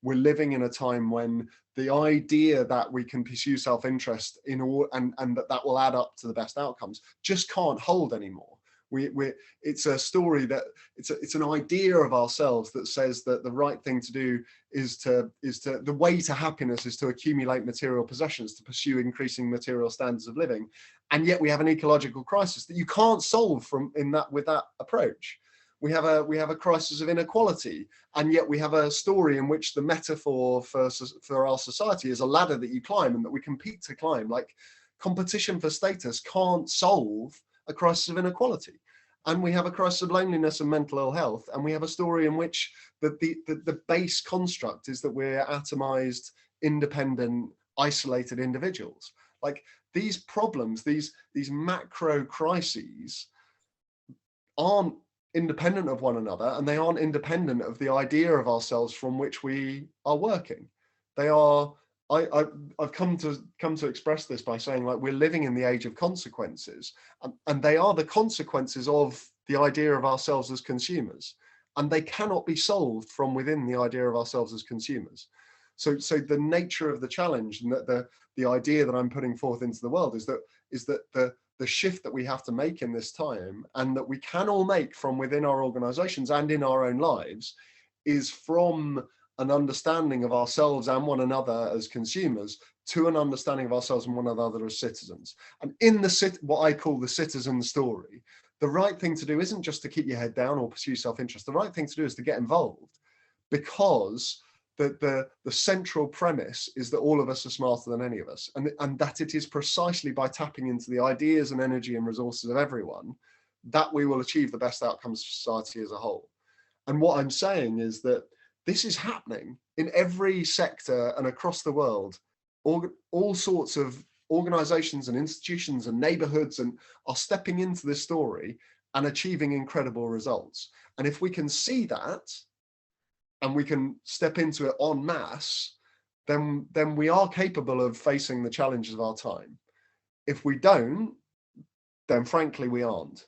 we're living in a time when the idea that we can pursue self-interest in all and that will add up to the best outcomes just can't hold anymore. It's a story that it's an idea of ourselves that says that the right thing to do is the way to happiness is to accumulate material possessions, to pursue increasing material standards of living. And yet we have an ecological crisis that you can't solve with that approach. We have a crisis of inequality, and yet we have a story in which the metaphor for our society is a ladder that you climb and that we compete to climb. Like, competition for status can't solve a crisis of inequality. And we have a crisis of loneliness and mental ill health, and we have a story in which the base construct is that we're atomized, independent, isolated individuals. Like, these problems, these macro crises aren't independent of one another, and they aren't independent of the idea of ourselves from which we are working. They are, I've come to express this by saying, like, we're living in the age of consequences, and they are the consequences of the idea of ourselves as consumers, and they cannot be solved from within the idea of ourselves as consumers. So the nature of the challenge, and that the idea that I'm putting forth into the world is that the shift that we have to make in this time, and that we can all make from within our organizations and in our own lives, is from an understanding of ourselves and one another as consumers to an understanding of ourselves and one another as citizens. And in what I call the citizen story, the right thing to do isn't just to keep your head down or pursue self-interest. The right thing to do is to get involved, because the central premise is that all of us are smarter than any of us, and that it is precisely by tapping into the ideas and energy and resources of everyone that we will achieve the best outcomes for society as a whole. And what I'm saying is that this is happening in every sector and across the world. All sorts of organizations and institutions and neighborhoods are stepping into this story and achieving incredible results. And if we can see that, and we can step into it en masse, then we are capable of facing the challenges of our time. If we don't, then frankly, we aren't.